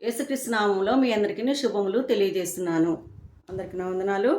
యేసుక్రీస్తు నామములో మీ అందరికీ శుభములు తెలియజేస్తున్నాను. అందరికీ నా వందనాలు.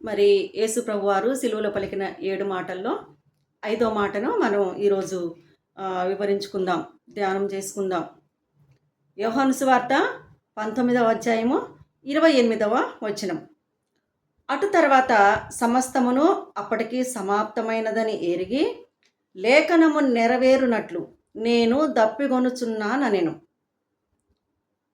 మరి యేసు ప్రభువారు సిలువలో పలికిన 7 మాటల్లో 5వ మాటను మనం ఈరోజు వివరించుకుందాం, ధ్యానం చేసుకుందాం. యోహాను సువార్త 19వ అధ్యాయము 28వ వచనం. అటు తర్వాత సమస్తమును అప్పటికి సమాప్తమైనదని ఎరిగి లేఖనము నెరవేరునట్లు నేను దప్పిగొనుచున్నానెను.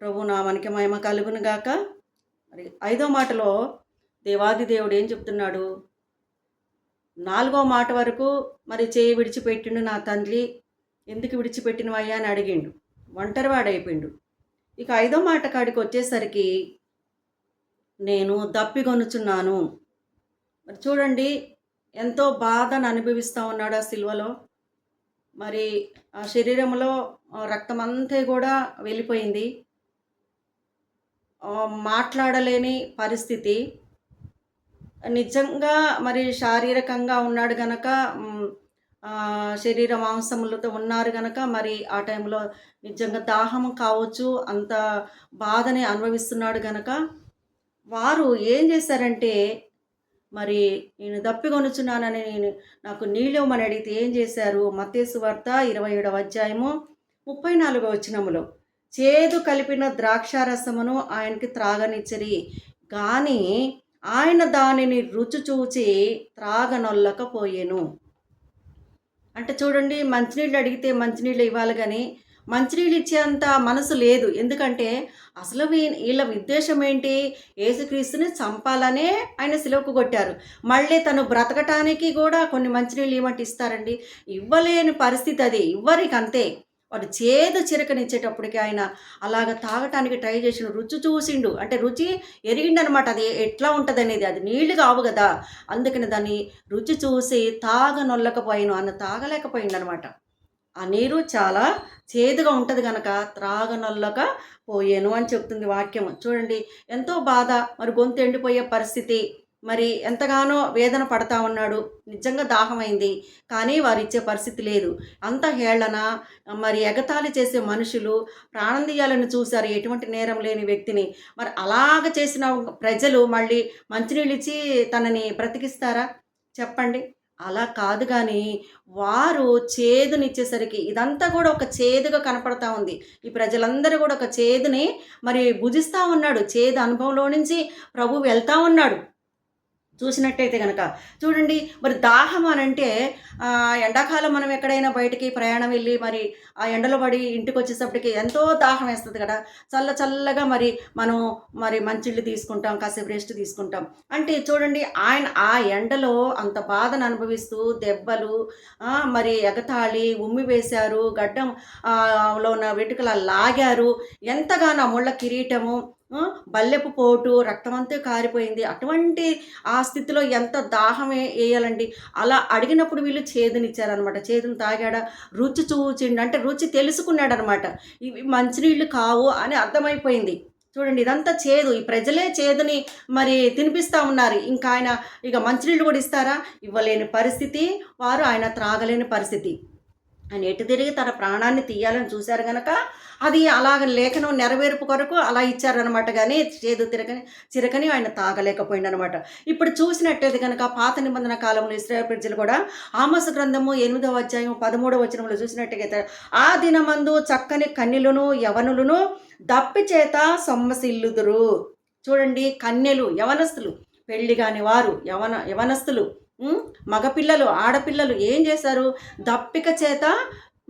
ప్రభు నామానికి మహిమ కలుగును గాక. మరి 5వ మాటలో దేవాది దేవుడు ఏం చెప్తున్నాడు? 4వ మాట వరకు మరి చేయి విడిచిపెట్టిండు నా తండ్రి, ఎందుకు విడిచిపెట్టినవయ్యా అని అడిగిండు, ఒంటరివాడైపోయిండు. ఇక 5వ మాట కాడికి వచ్చేసరికి నేను దప్పిగొనుచున్నాను. మరి చూడండి, ఎంతో బాధను అనుభవిస్తూ ఉన్నాడు ఆ సిలువలో. మరి ఆ శరీరంలో రక్తమంతా కూడా వెళ్ళిపోయింది. మాట్లాడలేని పరిస్థితి. నిజంగా మరి శారీరకంగా ఉన్నాడు గనక, శరీర మాంసములతో ఉన్నారు గనక మరి ఆ టైంలో నిజంగా దాహం కావచ్చు, అంత బాధని అనుభవిస్తున్నాడు గనక వారు ఏం చేశారంటే, మరి నేను దప్పిగొనుచున్నానని నాకు నీళ్ళు ఇవ్వమని అడిగితే ఏం చేశారు? మత్తయి సువార్త 27వ అధ్యాయము 34వ వచనములో చేదు కలిపిన ద్రాక్షారసమును ఆయనకి త్రాగనిచ్చిరి, కానీ ఆయన దానిని రుచి చూచి త్రాగనొల్లకపోయెను. అంటే చూడండి, మంచినీళ్ళు అడిగితే మంచినీళ్ళు ఇవ్వాలి, కానీ మంచినీళ్ళు ఇచ్చేంత మనసు లేదు. ఎందుకంటే అసలు వీళ్ళ ఉద్దేశం ఏంటి? యేసుక్రీస్తుని చంపాలనే ఆయన సిలువకు కొట్టారు. మళ్ళీ తను బ్రతకటానికి కూడా కొన్ని మంచినీళ్ళు ఇవ్వమంటే ఇస్తారండి? ఇవ్వలేని పరిస్థితి అది. ఇవ్వరికి అంతే. వాడు చేదు చిరకనిచ్చేటప్పటికి ఆయన అలాగ తాగటానికి ట్రై చేసిన, రుచి చూసిండు, అంటే రుచి ఎరిగిండనమాట. అది ఎట్లా ఉంటుంది అనేది. అది నీళ్లు కావు కదా, అందుకని దాన్ని రుచి చూసి తాగనొల్లకపోయాను, అన్న తాగలేకపోయిందనమాట. ఆ నీరు చాలా చేదుగా ఉంటుంది కనుక త్రాగనొల్లకపోయాను అని చెప్తుంది వాక్యం. చూడండి, ఎంతో బాధ, మరి గొంతు ఎండిపోయే పరిస్థితి, మరి ఎంతగానో వేదన పడతా ఉన్నాడు. నిజంగా దాహమైంది, కానీ వారు ఇచ్చే పరిస్థితి లేదు. అంత హేళన, మరి ఎగతాళి చేసే మనుషులు, ప్రాణం తీయాలని చూశారు ఎటువంటి నేరం లేని వ్యక్తిని. మరి అలాగ చేసిన ప్రజలు మళ్ళీ మంచినీళ్ళు ఇచ్చి తనని బ్రతికిస్తారా చెప్పండి? అలా కాదు, కానీ వారు చేదునిచ్చేసరికి ఇదంతా కూడా ఒక చేదుగా కనపడతా ఉంది. ఈ ప్రజలందరూ కూడా ఒక చేదుని మరి భుజిస్తూ ఉన్నాడు. చేదు అనుభవంలో నుంచి ప్రభు వెళ్తూ ఉన్నాడు. చూసినట్టయితే కనుక చూడండి, మరి దాహం అని అంటే ఎండాకాలం మనం ఎక్కడైనా బయటికి ప్రయాణం వెళ్ళి మరి ఆ ఎండలో పడి ఇంటికి వచ్చేటప్పటికి ఎంతో దాహం వేస్తుంది కదా. చల్లగా మనం మంచిళ్ళు తీసుకుంటాం, కాసేపు రెస్ట్ తీసుకుంటాం. అంటే చూడండి, ఆయన ఆ ఎండలో అంత బాధను అనుభవిస్తూ దెబ్బలు, మరి ఎగతాళి, ఉమ్మి వేశారు, గడ్డం లో ఉన్న వెంట్రుకల లాగారు, ఎంతగానో ముళ్ళ కిరీటము, బల్లెపు పోటు, రక్తమంతా కారిపోయింది. అటువంటి ఆ స్థితిలో ఎంత దాహం వేయాలండి. అలా అడిగినప్పుడు వీళ్ళు చేదునిచ్చారనమాట. చేదుని తాగాడా, రుచి చూచిండు, అంటే రుచి తెలుసుకున్నాడనమాట. ఇవి మంచినీళ్ళు కావు అని అర్థమైపోయింది. చూడండి, ఇదంతా చేదు. ఈ ప్రజలే చేదుని మరి తినిపిస్తూ ఉన్నారు. ఇంకా ఆయన ఇక మంచినీళ్ళు కూడా ఇస్తారా? ఇవ్వలేని పరిస్థితి, వారు ఆయన త్రాగలేని పరిస్థితి. ఆయన ఎటు తిరిగి తన ప్రాణాన్ని తీయాలని చూశారు కనుక అది అలాగ లేఖనం నెరవేర్పు కొరకు అలా ఇచ్చారనమాట. కానీ చేదు చిరకని ఆయన తాగలేకపోయిందనమాట. ఇప్పుడు చూసినట్టయితే కనుక పాత నిబంధన కాలంలో ఇశ్రాయేలు ప్రజలు కూడా ఆమోసు గ్రంథము 8వ అధ్యాయం 13వ వచనంలో చూసినట్టయితే, ఆ దినమందు చక్కని కన్యలను యవనులను దప్పి చేత సొమ్మసిల్లుదురు. చూడండి, కన్యలు, యవనస్తులు, పెళ్లి కాని వారు, యవనస్తులు, మగపిల్లలు, ఆడపిల్లలు ఏం చేశారు? దప్పిక చేత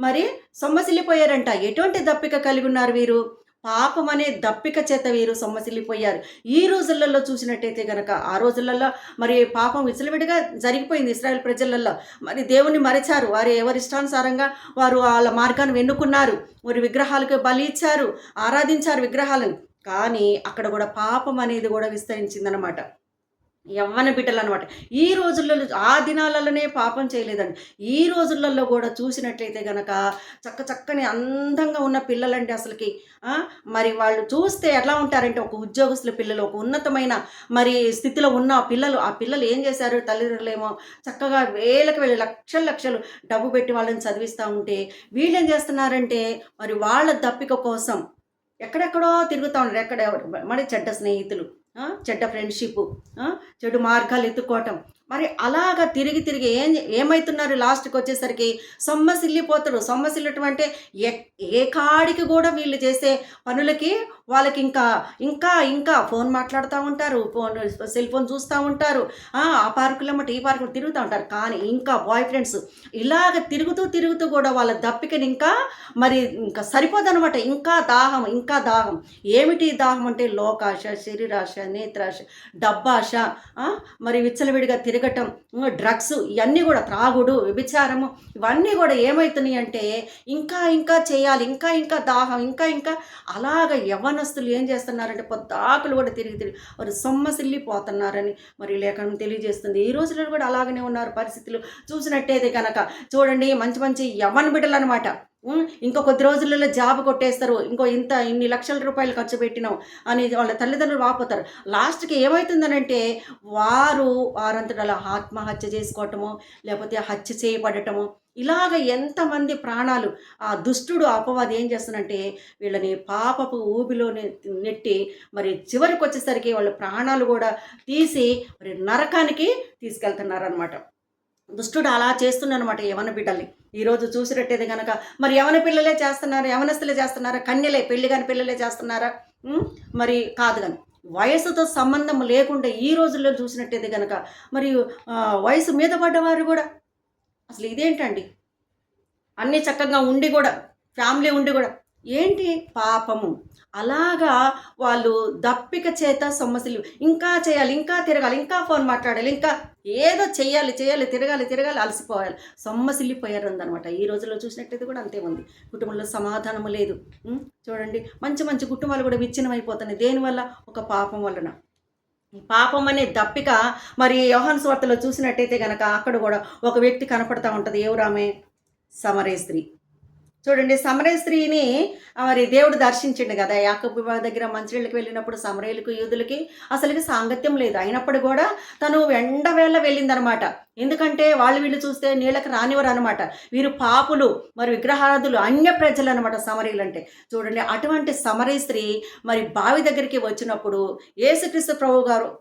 మరి సొమ్మసిల్లిపోయారంట. ఎటువంటి దప్పిక కలిగి ఉన్నారు వీరు? పాపం అనే దప్పిక చేత వీరు సొమ్మసిల్లిపోయారు. ఈ రోజులలో చూసినట్టయితే కనుక ఆ రోజులలో మరి పాపం విచ్చలవిడిగా జరిగిపోయింది ఇశ్రాయేల్ ప్రజలలో. మరి దేవుని మరిచారు. వారు ఎవరిష్టానుసారంగా వారు వాళ్ళ మార్గాన్ని వెన్నుకున్నారు. వారి విగ్రహాలకు బలి ఇచ్చారు, ఆరాధించారు విగ్రహాలను. కానీ అక్కడ కూడా పాపం అనేది కూడా విస్తరించిందనమాట. యవ్వన బిడ్డలు అనమాట. ఈ రోజుల్లో, ఆ దినాలలోనే పాపం చేయలేదండి. ఈ రోజులలో కూడా చూసినట్లయితే కనుక చక్కని అందంగా ఉన్న పిల్లలంటే అసలుకి మరి వాళ్ళు చూస్తే ఎట్లా ఉంటారంటే, ఒక ఉద్యోగస్తుల పిల్లలు, ఒక ఉన్నతమైన మరి స్థితిలో ఉన్న పిల్లలు, ఆ పిల్లలు ఏం చేశారు? తల్లిదండ్రులేమో చక్కగా వేలకు లక్షలు డబ్బు పెట్టి వాళ్ళని చదివిస్తూ ఉంటే వీళ్ళు ఏం చేస్తున్నారంటే మరి వాళ్ళ దప్పిక కోసం ఎక్కడెక్కడో తిరుగుతా ఉంటారు. మరి చెడ్డ స్నేహితులు, చెడ్డ ఫ్రెండ్‌షిప్పు, ఆ! చెడు మార్గాలు ఎత్తుక్కోవటం. మరి అలాగా తిరిగి తిరిగి ఏమైతున్నారు లాస్ట్‌కొచ్చేసరికి సొమ్మసిల్లిపోతారు. సొమ్మసిల్లటం అంటే ఏ కాడికి గూడా వీళ్ళు చేసే పనులకి వాళ్ళకింకా ఇంకా ఇంకా ఫోన్ మాట్లాడుతా ఉంటారు. సెల్ ఫోన్ చూస్తా ఉంటారు. ఆ పార్కులెమ్మట ఈ పార్కులు తిరుగుతా ఉంటారు. కానీ ఇంకా బాయ్ ఫ్రెండ్స్ ఇలాగ తిరుగుతూ తిరుగుతూ గూడా వాళ్ళ దప్పికని ఇంకా మరి ఇంకా సరిపోదనమాట. ఇంకా దాహం, ఇంకా దాహం. ఏమిటి దాహం అంటే లోకాశ, శరీరాశ, నేత్రాశ, డబ్బాశ, ఆ! మరి విచ్చలవిడిగా తిరగటం, డ్రగ్స్ ఇయన్నీ గూడా త్రాగుడు, వ్యభిచారము ఇవన్నీ గూడా ఏమైతున్నాయి అంటే ఇంకా ఇంకా చేయాలి. ఇంకా ఇంకా దాహం. ఇంకా ఇంకా అలాగ యవ్వనస్తులు ఏం చేస్తున్నారంటే పొద్దాకులు గూడా తిరిగి తిరిగి వారు సొమ్మసిల్లిపోతున్నారని మరి లేఖనం తెలియజేస్తుంది. ఈ రోజుల్లో కూడా అలాగనే ఉన్నారు పరిస్థితులు. చూసినట్టయితే గనక చూడండి మంచి మంచి యవ్వన బిడ్డలనమాట. ఇంకో కొద్ది రోజులలో జాబ్ కొట్టేస్తారు. ఇన్ని లక్షల రూపాయలు ఖర్చు పెట్టినాం అని వాళ్ళ తల్లిదండ్రులు వాపోతారు. లాస్ట్‌కి ఏమైతుందనంటే వారంతట అలా ఆత్మహత్య చేసుకోవటమో, లేకపోతే హత్య చేయబడటమో ఇలాగ ఎంతమంది ప్రాణాలు ఆ దుష్టుడు అపవాది ఏం చేస్తానంటే వీళ్ళని పాపపు ఊబిలోనే నెట్టి మరి చివరికొచ్చేసరికి వాళ్ళ ప్రాణాలు గూడా తీసి మరి నరకానికి తీసుకెళ్తున్నారనమాట. దుష్టుడు అలా చేస్తున్నాడనమాట యవ్వన బిడ్డల్ని. ఈరోజు చూసినట్టయితే గనక మరి యవ్వన పిల్లలే చేస్తున్నారు, యవ్వనస్తులే చేస్తున్నారా? కన్యలే పెళ్లి కాని పిల్లలే చేస్తున్నారా? మరి కాదు గాని. వయసుతో సంబంధం లేకుండా ఈ రోజుల్లో చూసినట్టయితే గనక మరి వయసు మీద పడ్డవారు గూడా అసలు ఇదేంటండి? అన్నీ చక్కగా ఉండి గూడా, ఫ్యామిలీ ఉండి గూడా ఏంటి పాపము. అలాగా వాళ్ళు దప్పిక చేత సొమ్మసిల్లు ఇంకా చేయాలి, ఇంకా తిరగాలి, ఇంకా ఫోన్ మాట్లాడాలి, ఇంకా ఏదో చెయ్యాలి, తిరగాలి, అలసిపోవాలి. సొమ్మసిల్లిపోయారన్నమాట. ఈ రోజుల్లో చూసినట్టయితే కూడా అంతే ఉంది. కుటుంబంలో సమాధానము లేదు. చూడండి మంచి మంచి కుటుంబాలు కూడా విచ్ఛిన్నమైపోతున్నాయి. దేనివల్ల? ఒక పాపం వలన. ఈ పాపం అనే దప్పిక మరి యోహాను సువార్తలో చూసినట్టయితే గనక అక్కడ కూడా ఒక వ్యక్తి కనపడతా ఉంటది. ఎవరామె? సమరయ స్త్రీ. చూడండి సమరయ స్త్రీని మరి దేవుడు దర్శించిండు కదా! యాకోబు దగ్గర మంచినీళ్ళకి వెళ్ళినప్పుడు సమరయులకు, యూదులకి అసలుకి సాంగత్యం లేదు. అయినప్పుడు కూడా తను ఎండవేళ వెళ్ళిందనమాట. ఎందుకంటే వీళ్ళు చూస్తే నీళ్ళకి రానివ్వరనమాట. వీరు పాపులు, మరి విగ్రహారాధులు, అన్య ప్రజలనమాట సమరయులంటే. చూడండి అటువంటి సమరయ స్త్రీ మరి బావి దగ్గరికి వచ్చినప్పుడు యేసుక్రీస్తు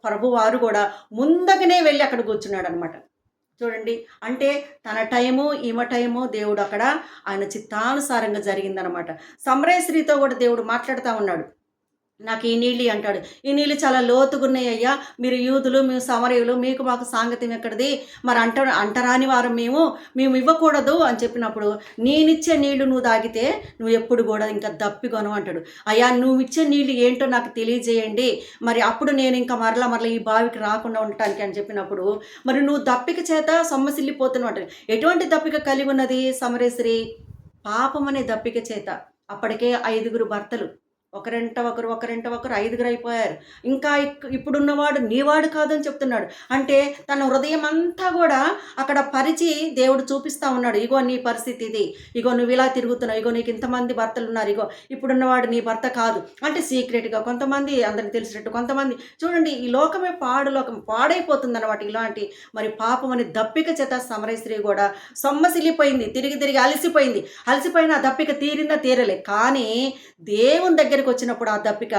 ప్రభువారు కూడా ముందుగానే వెళ్ళి అక్కడ కూర్చున్నాడనమాట. చూడండి అంటే తన టైము, ఈమె టైము దేవుడు అక్కడ ఆయన చిత్తానుసారంగా జరిగిందనమాట. సమరయ స్త్రీతో కూడా దేవుడు మాట్లాడుతూ ఉన్నాడు. నాకు ఈ నీళ్ళు అంటాడు. ఈ నీళ్ళు చాలా లోతుగున్నాయ్యా, మీరు యూదులు, మేము సమరయులు, మీకు మాకు సాంగత్యం ఎక్కడిది? మరి అంటరాని వారం మేము ఇవ్వకూడదు అని చెప్పినప్పుడు నేనిచ్చే నీళ్లు నువ్వు తాగితే నువ్వు ఎప్పుడు కూడా ఇంకా దప్పికొను అంటాడు. అయ్యా నువ్వు ఇచ్చే నీళ్ళు ఏంటో నాకు తెలియజేయండి, మరి అప్పుడు నేను ఇంకా మరలా ఈ బావికి రాకుండా ఉండటానికి అని చెప్పినప్పుడు మరి నువ్వు దప్పిక చేత సొమ్మసిల్లిపోతున్నావు అంటాడు. ఎటువంటి దప్పిక కలిగి ఉన్నది సమరేశ్వరి? పాపం అనే దప్పిక చేత. అప్పటికే 5 భర్తలు, ఒకరంట ఒకరు 5 అయిపోయారు. ఇంకా ఇప్పుడున్నవాడు నీవాడు కాదని చెప్తున్నాడు. అంటే తన హృదయం అంతా కూడా అక్కడ పరిచి దేవుడు చూపిస్తూ ఉన్నాడు. ఇగో నీ పరిస్థితి ఇది, ఇగో నువ్వు ఇలా తిరుగుతున్నావు, ఇగో నీకు ఇంతమంది భర్తలు ఉన్నారు, ఇగో ఇప్పుడున్నవాడు నీ భర్త కాదు అంటే సీక్రెట్గా కొంతమంది, అందరికి తెలిసినట్టు కొంతమంది. చూడండి ఈ లోకమే లోకం పాడైపోతుంది అనమాట. ఇలాంటి మరి పాపం అని దప్పిక చేత సమరయ స్త్రీ కూడా సొమ్మసిల్లిపోయింది, తిరిగి తిరిగి అలసిపోయిన ఆ దప్పిక తీరిందా? తీరలే. కానీ దేవుని దగ్గరికి వచ్చినప్పుడు ఆ దప్పిక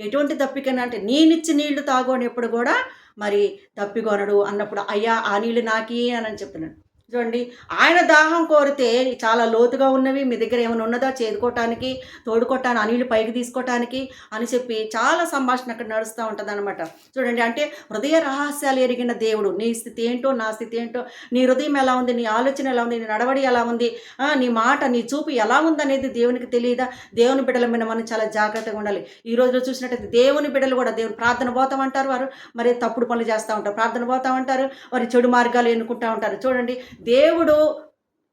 ఎటువంటి దప్పికని అంటే నేనిచ్చి నీళ్లు తాగు అని ఎప్పుడు కూడా మరి దప్పికొనడు అన్నప్పుడు అయ్యా ఆ నీళ్ళు నాకి అని చెప్తున్నాడు. చూడండి ఆయన దాహం కోరితే చాలా లోతుగా ఉన్నవి, మీ దగ్గర ఏమైనా ఉన్నదా చేదుకోవటానికి, తోడుకోవటానికి, ఆ నీళ్ళు పైకి తీసుకోవటానికి అని చెప్పి చాలా సంభాషణ అక్కడ నడుస్తూ ఉంటుంది అనమాట. చూడండి అంటే హృదయ రహస్యాలు ఎరిగిన దేవుడు. నీ స్థితి ఏంటో, నా స్థితి ఏంటో, నీ హృదయం ఎలా ఉంది, నీ ఆలోచన ఎలా ఉంది, నీ నడవడి ఎలా ఉంది, నీ మాట, నీ చూపు ఎలా ఉంది అనేది దేవునికి తెలియదా? దేవుని బిడ్డల మీద మనం చాలా జాగ్రత్తగా ఉండాలి. ఈ రోజులో చూసినట్టయితే దేవుని బిడ్డలు కూడా దేవుని ప్రార్థన పోతామంటారు, వారు మరి తప్పుడు పనులు చేస్తూ ఉంటారు, ప్రార్థన పోతామంటారు, వారి చెడు మార్గాలు ఎన్నుకుంటూ ఉంటారు. చూడండి దేవుడు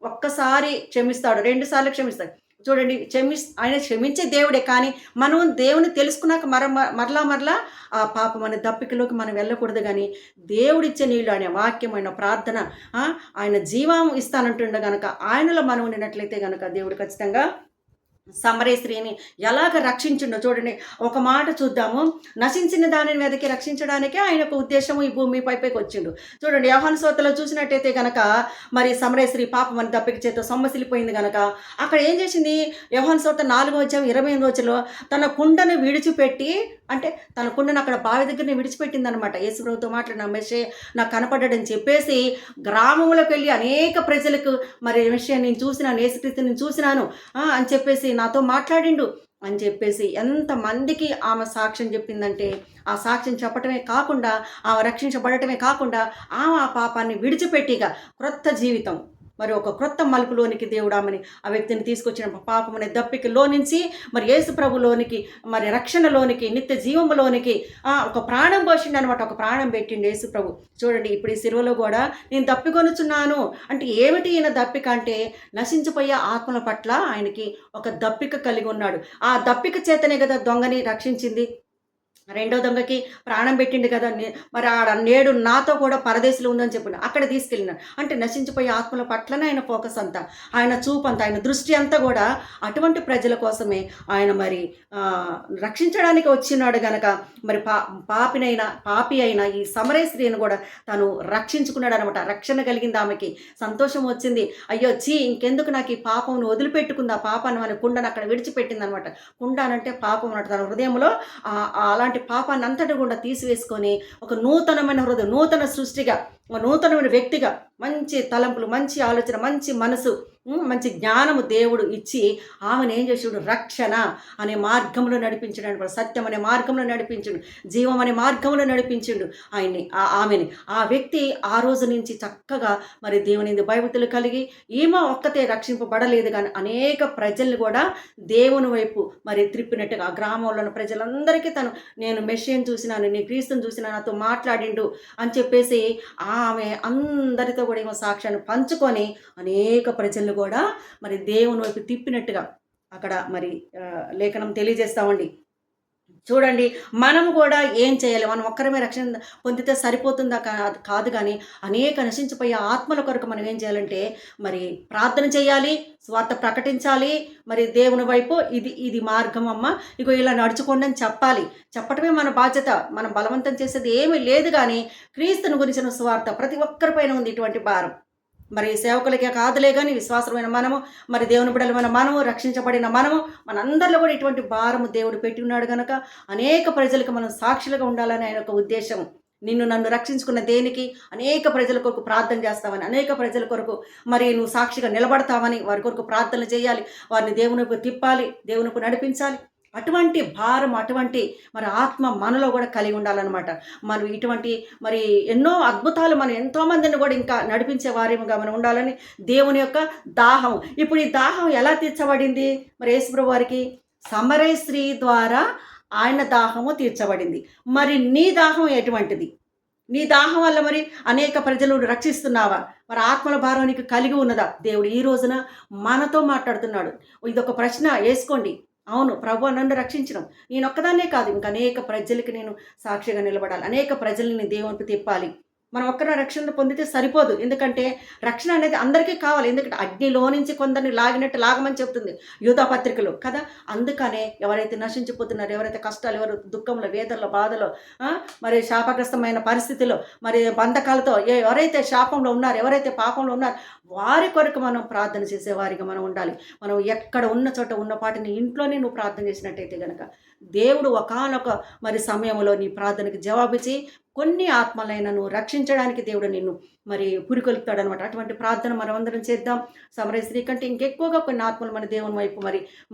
ఒక్కసారి క్షమిస్తాడు, 2 సార్లు క్షమిస్తాడు. చూడండి ఆయన క్షమించే దేవుడే. కానీ మనం దేవుని తెలుసుకున్నాక మరలా ఆ పాపం అనే దప్పికలోకి మనం వెళ్ళకూడదు. కానీ దేవుడిచ్చే నీళ్ళు, ఆయన వాక్యం, ఆయన ప్రార్థన, ఆయన జీవం ఇస్తానంటుండే కనుక ఆయనలో మనం ఉన్నట్లయితే కనుక దేవుడు ఖచ్చితంగా సమరయ స్త్రీని ఎలాగ రక్షించిండో చూడండి. ఒక మాట చూద్దాము. నశించిన దానిని వెతికి రక్షించడానికే ఆయన యొక్క ఉద్దేశము ఈ భూమి పైకి వచ్చిండు. చూడండి యోహాను సువార్తలో చూసినట్టయితే గనక మరి సమరయ స్త్రీ పాపం అని దప్పిక చేత సొమ్మసిల్లిపోయింది గనక అక్కడ ఏం చేసింది? యోహాను సువార్త 4:28 తన కుండను విడిచిపెట్టి, అంటే తన కుండను అక్కడ బావి దగ్గరనే విడిచిపెట్టింది అనమాట. యేసు ప్రభుతో మాట్లాడిన మెషే నాకు కనపడ్డాడని చెప్పేసి గ్రామంలోకి వెళ్ళి అనేక ప్రజలకు మరి మెషే నేను చూసినాను, యేసుక్రీస్తు నేను చూసినాను అని చెప్పేసి నాతో మాట్లాడిండు అని చెప్పేసి ఎంతమందికి ఆమె సాక్ష్యం చెప్పిందంటే, ఆ సాక్ష్యం చెప్పటమే కాకుండా, ఆమె రక్షించబడటమే కాకుండా, ఆమె ఆ పాపాన్ని విడిచిపెట్టిగా క్రొత్త జీవితం, మరి ఒక క్రొత్త మలుపులోనికి దేవుడు ఆమెని ఆ వ్యక్తిని తీసుకొచ్చిన పాపం అనే దప్పికలో నుంచి మరి యేసు ప్రభులోనికి, మరి రక్షణలోనికి, నిత్య జీవములోనికి ఒక ప్రాణం పోసిండు అనమాట. ఒక ప్రాణం పెట్టిండు యేసు ప్రభు. చూడండి ఇప్పుడు ఈ సిలువలో కూడా నేను దప్పికొనుచున్నాను అంటే ఏమిటి? ఈయన దప్పిక అంటే నశించిపోయే ఆత్మల పట్ల ఆయనకి ఒక దప్పిక కలిగి ఉన్నాడు. ఆ దప్పిక చేతనే కదా దొంగని రక్షించింది. రెండో దొంగకి ప్రాణం పెట్టిండు కదా, మరి ఆడ నేడు నాతో కూడా పరదేశంలో ఉందని చెప్పిన అక్కడ తీసుకెళ్ళినాడు. అంటే నశించిపోయే ఆత్మల పట్లనే ఆయన ఫోకస్ అంతా, ఆయన చూపు అంతా, ఆయన దృష్టి అంతా కూడా అటువంటి ప్రజల కోసమే ఆయన మరి రక్షించడానికి వచ్చినాడు గనక మరి పాపి అయిన ఈ సమరయ స్త్రీని కూడా తను రక్షించుకున్నాడు అనమాట. రక్షణ కలిగింది ఆమెకి, సంతోషం వచ్చింది. అయ్యో ఇంకెందుకు నాకు ఈ పాపం వదిలిపెట్టుకుంది, ఆ పాపాన్ని మన కుండను అక్కడ విడిచిపెట్టింది అనమాట. కుండ అంటే పాపం అన్నట్టు తన హృదయంలో అలాంటి పాపాన్ని అంతటి కూడా తీసివేసుకొని ఒక నూతనమైన హృదయం, నూతన సృష్టిగా, నూతనమైన వ్యక్తిగా, మంచి తలంపులు, మంచి ఆలోచన, మంచి మనసు, మంచి జ్ఞానము దేవుడు ఇచ్చి ఆమెను ఏం చేసాడు? రక్షణ అనే మార్గంలో నడిపించడానికి, సత్యం అనే మార్గంలో నడిపించిండు, జీవం అనే మార్గంలో నడిపించిండు ఆమెని. ఆ వ్యక్తి ఆ రోజు నుంచి చక్కగా మరి దేవుని భయభక్తులు కలిగి, ఈమె ఒక్కతే రక్షింపబడలేదు కానీ అనేక ప్రజల్ని కూడా దేవుని వైపు మరి త్రిప్పినట్టుగా ఆ గ్రామంలో ఉన్న ప్రజలందరికీ నేను మెషియన్ చూసినాను, నీ క్రీస్తుని చూసినా, నాతో మాట్లాడిండు అని చెప్పేసి ఆమె అందరితో కూడా ఏమో సాక్ష్యాన్ని పంచుకొని అనేక ప్రజలను కూడా మరి దేవుని వైపు తిప్పినట్టుగా అక్కడ మరి లేఖనం తెలియజేస్తామండి. చూడండి మనము కూడా ఏం చేయాలి? మనం ఒక్కరమే రక్షణ పొందితే సరిపోతుందా? కాదు. కానీ అనేక నశించిపోయే ఆత్మల కొరకు మనం ఏం చేయాలంటే మరి ప్రార్థన చేయాలి, స్వార్థ ప్రకటించాలి. మరి దేవుని వైపు ఇది మార్గం అమ్మ, ఇగో ఇలా నడుచుకోండి అని చెప్పాలి. చెప్పటమే మన బాధ్యత. మనం బలవంతం చేసేది ఏమీ లేదు. కానీ క్రీస్తుని గురించిన స్వార్థ ప్రతి ఒక్కరిపైన ఉంది ఇటువంటి భారం. మరి సేవకులకే కాదులే కానీ విశ్వాసమైన మనము, మరి దేవుని బిడ్డలమైన మనము, రక్షించబడిన మనము, మనందరిలో కూడా ఇటువంటి భారము దేవుడు పెట్టి ఉన్నాడు కనుక అనేక ప్రజలకు మనం సాక్షులుగా ఉండాలని ఆయన ఒక ఉద్దేశం. నన్ను రక్షించుకున్న దేనికి అనేక ప్రజల కొరకు ప్రార్థన చేస్తామని, అనేక ప్రజల కొరకు మరి నువ్వు సాక్షిగా నిలబడతావని వారి కొరకు ప్రార్థనలు చేయాలి, వారిని దేవునికి తిప్పాలి, దేవునికి నడిపించాలి. అటువంటి భారం, అటువంటి మరి ఆత్మ మనలో కూడా కలిగి ఉండాలన్నమాట. మనం ఇటువంటి మరి ఎన్నో అద్భుతాలు మనం ఎంతోమందిని కూడా ఇంకా నడిపించే వారేముగా మనం ఉండాలని దేవుని యొక్క దాహం. ఇప్పుడు ఈ దాహం ఎలా తీర్చబడింది? మరి యేసుప్రభు వారికి సమరయ స్త్రీ ద్వారా ఆయన దాహము తీర్చబడింది. మరి నీ దాహం ఎటువంటిది? నీ దాహం వల్ల మరి అనేక ప్రజలు రక్షిస్తున్నావా? మరి ఆత్మల భారం నీకు కలిగి ఉన్నదా? దేవుడు ఈ రోజున మనతో మాట్లాడుతున్నాడు. ఇదొక ప్రశ్న వేసుకోండి. అవును ప్రభు నన్ను రక్షించడం, నేను ఒక్కదాన్నే కాదు, ఇంకా అనేక ప్రజలకి నేను సాక్షిగా నిలబడాలి, అనేక ప్రజల్ని దేవునికి తిప్పాలి. మనం ఒక్కరు రక్షణ పొందితే సరిపోదు. ఎందుకంటే రక్షణ అనేది అందరికీ కావాలి. ఎందుకంటే అగ్నిలో నుంచి కొందరిని లాగినట్టు లాగమని చెప్తుంది యూదా పత్రికలో కదా. అందుకనే ఎవరైతే నశించిపోతున్నారో, ఎవరైతే కష్టాలు, ఎవరు దుఃఖంలో, వేదనలో, బాధలో, మరి శాపగ్రస్తమైన పరిస్థితిలో, మరి బంధకాలతో ఎవరైతే శాపంలో ఉన్నారు, ఎవరైతే పాపంలో ఉన్నారు, వారి కొరకు మనం ప్రార్థన చేసేవారిగా మనం ఉండాలి. మనం ఎక్కడ ఉన్న చోట ఉన్న పాటిని ఇంట్లోనే నువ్వు ప్రార్థన చేసినట్టయితే కనుక దేవుడు ఒకానొక మరి సమయంలో నీ ప్రార్థనకి జవాబిచ్చి కొన్ని ఆత్మలైన నువ్వు రక్షించడానికి దేవుడు నిన్ను మరి పురికొలుపుతాడు అనమాట. అటువంటి ప్రార్థన మనం అందరం చేద్దాం. సమరయ స్త్రీ కంటే ఇంకెక్కువగా కొన్ని ఆత్మలు మన దేవుని వైపు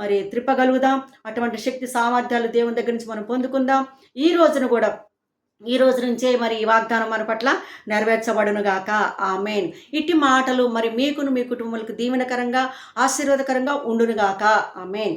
మరి త్రిప్పగలుగుదాం. అటువంటి శక్తి సామర్థ్యాలు దేవుని దగ్గర నుంచి మనం పొందుకుందాం. ఈ రోజు నుంచే మరి ఈ వాగ్దానం మన పట్ల నెరవేర్చబడునుగాక. ఆమేన్. ఇట్టి మాటలు మరి మీకును, మీ కుటుంబాలకు దీవెనకరంగా, ఆశీర్వాదకరంగా ఉండునుగాక. ఆమేన్.